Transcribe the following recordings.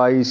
22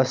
10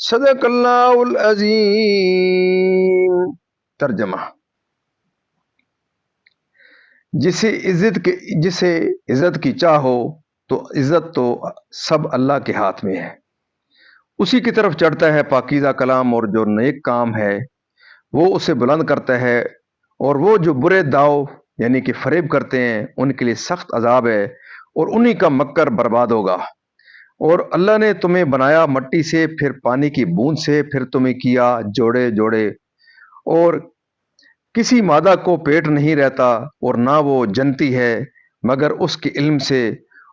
صدق اللہ العظیم۔ ترجمہ: جسے عزت کی چاہ ہو تو عزت تو سب اللہ کے ہاتھ میں ہے، اسی کی طرف چڑھتا ہے پاکیزہ کلام، اور جو نیک کام ہے وہ اسے بلند کرتا ہے، اور وہ جو برے داؤ یعنی کہ فریب کرتے ہیں ان کے لیے سخت عذاب ہے، اور انہی کا مکر برباد ہوگا۔ اور اللہ نے تمہیں بنایا مٹی سے، پھر پانی کی بوند سے، پھر تمہیں کیا جوڑے جوڑے، اور کسی مادہ کو پیٹ نہیں رہتا اور نہ وہ جنتی ہے مگر اس کے علم سے،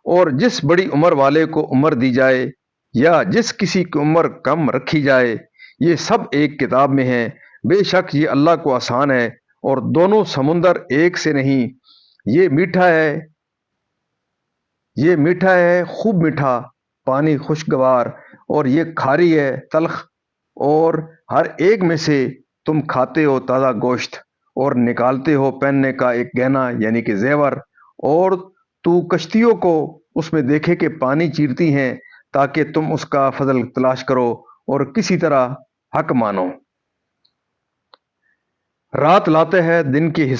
اور جس بڑی عمر والے کو عمر دی جائے یا جس کسی کی عمر کم رکھی جائے، یہ سب ایک کتاب میں ہے۔ بے شک یہ اللہ کو آسان ہے، اور دونوں سمندر ایک سے نہیں، یہ میٹھا ہے خوب میٹھا پانی خوشگوار، اور یہ کھاری ہے تلخ، اور ہر ایک میں سے تم کھاتے ہو تازہ گوشت، اور نکالتے ہو پہننے کا ایک گہنا یعنی کہ زیور، اور تو کشتیوں کو اس میں دیکھے کہ پانی چیرتی ہیں تاکہ تم اس کا فضل تلاش کرو اور کسی طرح حق مانو۔ رات لاتا ہے دن کے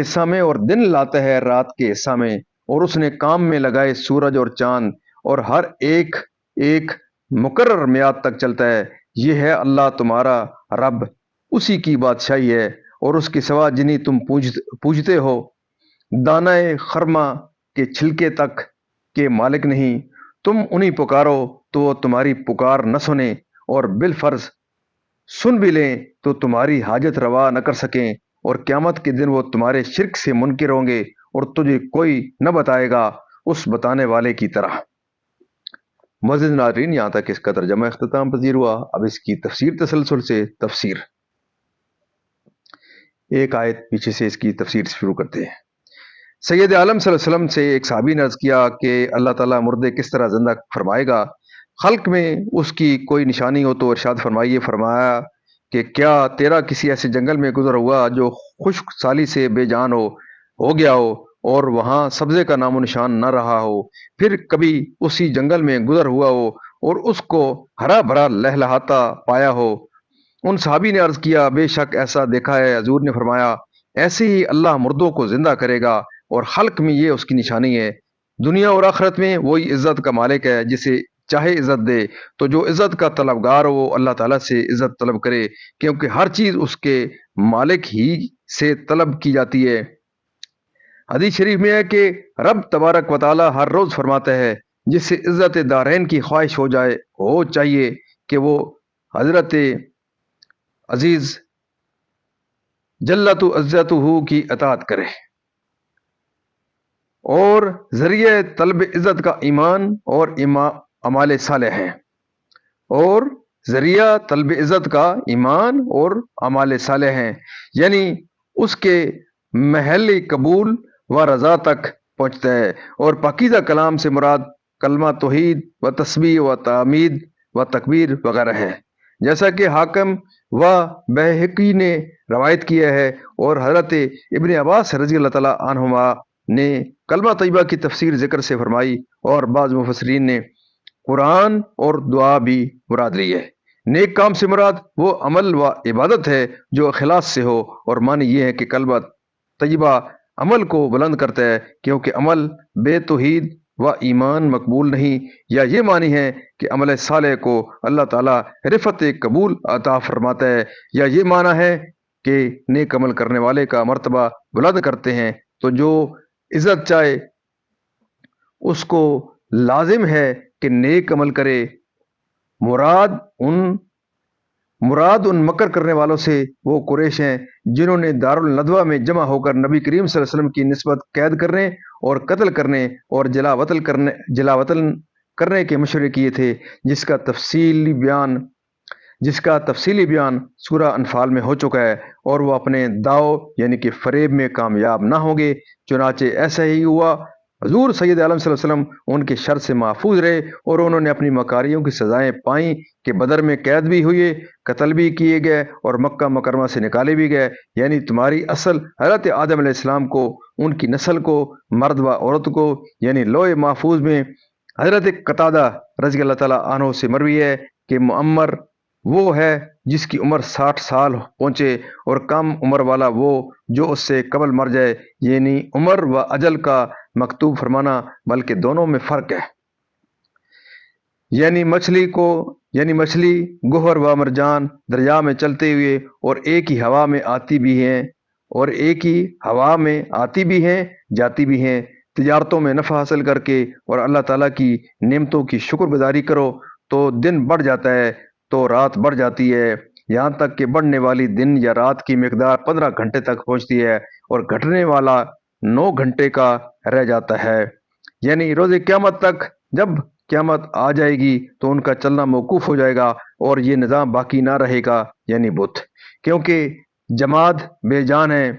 حصہ میں اور دن لاتا ہے رات کے حصہ میں، اور اس نے کام میں لگائے سورج اور چاند، اور ہر ایک ایک مقرر میعاد تک چلتا ہے۔ یہ ہے اللہ تمہارا رب، اسی کی بادشاہی ہے، اور اس کے سوا جنہیں تم پوجتے ہو دانہ خرما کے چھلکے تک کے مالک نہیں۔ تم انہیں پکارو تو وہ تمہاری پکار نہ سنیں، اور بالفرض سن بھی لیں تو تمہاری حاجت روا نہ کر سکیں، اور قیامت کے دن وہ تمہارے شرک سے منکر ہوں گے، اور تجھے کوئی نہ بتائے گا اس بتانے والے کی طرح۔ معزز ناظرین، یہاں تک اس کا ترجمہ اختتام پذیر ہوا۔ اب اس کی تفسیر تسلسل سے تفسیر، ایک آیت پیچھے سے اس کی تفسیر شروع کرتے ہیں۔ سید عالم صلی اللہ علیہ وسلم سے ایک صحابی نے عرض کیا کہ اللہ تعالیٰ مردے کس طرح زندہ فرمائے گا؟ خلق میں اس کی کوئی نشانی ہو تو ارشاد فرمائیے۔ فرمایا کہ کیا تیرا کسی ایسے جنگل میں گزر ہوا جو خشک سالی سے بے جان ہو گیا ہو، اور وہاں سبزے کا نام و نشان نہ رہا ہو، پھر کبھی اسی جنگل میں گزر ہوا ہو اور اس کو ہرا بھرا لہلہاتا پایا ہو؟ ان صحابی نے عرض کیا بے شک ایسا دیکھا ہے۔ حضور نے فرمایا ایسے ہی اللہ مردوں کو زندہ کرے گا، اور خلق میں یہ اس کی نشانی ہے۔ دنیا اور آخرت میں وہی عزت کا مالک ہے، جسے چاہے عزت دے، تو جو عزت کا طلبگار ہو وہ اللہ تعالیٰ سے عزت طلب کرے، کیونکہ ہر چیز اس کے مالک ہی سے طلب کی جاتی ہے۔ حدیث شریف میں ہے کہ رب تبارک و تعالیٰ ہر روز فرماتا ہے جس سے عزت دارین کی خواہش ہو چاہیے کہ وہ حضرت عزیز جلت عزتہ کی اطاعت کرے، اور ذریعہ طلب عزت کا ایمان اور اعمال صالح ہیں، یعنی اس کے محل قبول و رضا تک پہنچتا ہے۔ اور پاکیزہ کلام سے مراد کلمہ توحید و تسبیح و تعمید و تکبیر وغیرہ ہے، جیسا کہ حاکم و بہقی نے روایت کیا ہے، اور حضرت ابن عباس رضی اللہ تعالیٰ عنہما نے کلمہ طیبہ کی تفسیر ذکر سے فرمائی، اور بعض مفسرین نے قرآن اور دعا بھی مراد لی ہے۔ نیک کام سے مراد وہ عمل و عبادت ہے جو اخلاص سے ہو، اور معنی یہ ہے کہ کلمہ طیبہ عمل کو بلند کرتا ہے، کیونکہ عمل بے توحید و ایمان مقبول نہیں، یا یہ معنی ہے کہ عمل صالح کو اللہ تعالیٰ رفعت قبول عطا فرماتا ہے، یا یہ معنی ہے کہ نیک عمل کرنے والے کا مرتبہ بلند کرتے ہیں۔ تو جو عزت چاہے اس کو لازم ہے کہ نیک عمل کرے۔ مراد ان مکر کرنے والوں سے وہ قریش ہیں جنہوں نے دارالندوہ میں جمع ہو کر نبی کریم صلی اللہ علیہ وسلم کی نسبت قید کرنے اور قتل کرنے اور جلا وطن کرنے کے مشورے کیے تھے، جس کا تفصیلی بیان سورہ انفال میں ہو چکا ہے، اور وہ اپنے داؤ یعنی کہ فریب میں کامیاب نہ ہوں گے۔ چنانچہ ایسا ہی ہوا، حضور سید عالم صلی اللہ علیہ وسلم ان کے شر سے محفوظ رہے اور انہوں نے اپنی مکاریوں کی سزائیں پائیں کہ بدر میں قید بھی ہوئے، قتل بھی کیے گئے اور مکہ مکرمہ سے نکالے بھی گئے۔ یعنی تمہاری اصل حضرت آدم علیہ السلام کو، ان کی نسل کو، مرد و عورت کو، یعنی لوح محفوظ میں حضرت قتادہ رضی اللہ تعالیٰ عنہ سے مروی ہے کہ معمر وہ ہے جس کی عمر 60 سال پہنچے، اور کم عمر والا وہ جو اس سے قبل مر جائے، یعنی عمر و اجل کا مکتوب فرمانا، بلکہ دونوں میں فرق ہے۔ یعنی مچھلی گوہر و مرجان دریا میں چلتے ہوئے اور ایک ہی ہوا میں آتی بھی ہیں جاتی بھی ہیں، تجارتوں میں نفع حاصل کر کے اور اللہ تعالیٰ کی نعمتوں کی شکر گزاری کرو تو دن بڑھ جاتا ہے تو رات بڑھ جاتی ہے، یہاں تک کہ بڑھنے والی دن یا رات کی مقدار 15 گھنٹے تک پہنچتی ہے اور گھٹنے والا 9 گھنٹے کا رہ جاتا ہے۔ یعنی روز قیامت تک، جب قیامت آ جائے گی تو ان کا چلنا موقوف ہو جائے گا اور یہ نظام باقی نہ رہے گا، یعنی بت، کیونکہ جماد بے جان ہے،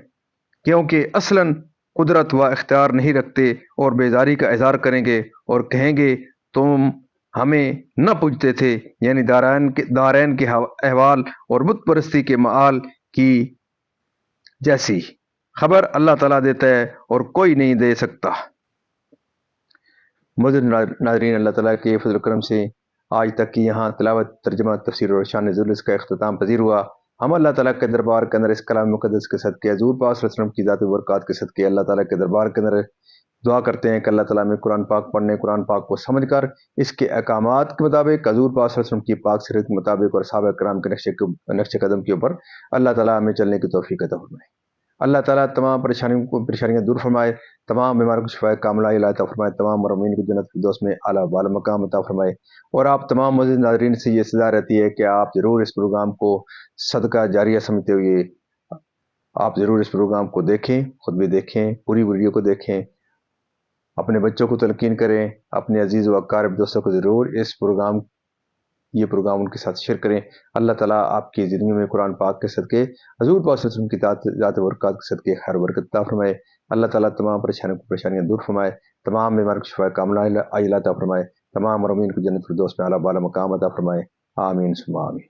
کیونکہ اصلاً قدرت و اختیار نہیں رکھتے اور بیزاری کا اظہار کریں گے اور کہیں گے تم ہمیں نہ پوجتے تھے، یعنی دارین کے احوال اور بت پرستی کے معال کی جیسی خبر اللہ تعالیٰ دیتا ہے اور کوئی نہیں دے سکتا۔ معزز ناظرین، اللہ تعالیٰ کے فضل و کرم سے آج تک کی یہاں تلاوت، ترجمہ، تفسیر اور شان نزول اس کا اختتام پذیر ہوا۔ ہم اللہ تعالیٰ کے دربار کے اندر اس کلام مقدس کے صدقے، حضور پاک صلی اللہ علیہ وسلم کی ذات و برکات کے صدقے اللہ تعالیٰ کے دربار کے اندر دعا کرتے ہیں کہ اللہ تعالیٰ میں قرآن پاک پڑھنے، قرآن پاک کو سمجھ کر اس کے احکامات کے مطابق، حضور پاک صلی اللہ علیہ وسلم کی پاک سیرت کے مطابق اور صحابہ کرام کے نقش قدم کے اوپر اللہ تعالیٰ ہمیں چلنے کی توفیق عطا فرمائے۔ اللہ تعالیٰ تمام پریشانیاں دور فرمائے، تمام بیماروں کو شفائے کاملہ عطا فرمائے، تمام مرحومین کو جنت الفردوس میں اعلیٰ بالا مقام عطا فرمائے۔ اور آپ تمام معزز ناظرین سے یہ سزا رہتی ہے کہ آپ ضرور اس پروگرام کو صدقہ جاریہ سمجھتے ہوئے آپ ضرور اس پروگرام کو دیکھیں، خود بھی دیکھیں، پوری ویڈیو کو دیکھیں، اپنے بچوں کو تلقین کریں، اپنے عزیز و اقارب دوستوں کو ضرور یہ پروگرام ان کے ساتھ شیئر کریں۔ اللہ تعالیٰ آپ کی زندگی میں قرآن پاک کے صدقے، حضور پاک صلی اللہ علیہ وسلم کی ذات و برکات کے صدقے خیر برکت عطا فرمائے۔ اللہ تعالیٰ تمام پریشانیاں دور فرمائے، تمام بیمار کو شفا کاملہ عطا فرمائے، تمام مرحومین کو جنت الفردوس میں اعلیٰ بالا مقام عطا فرمائے۔ آمین ثم آمین۔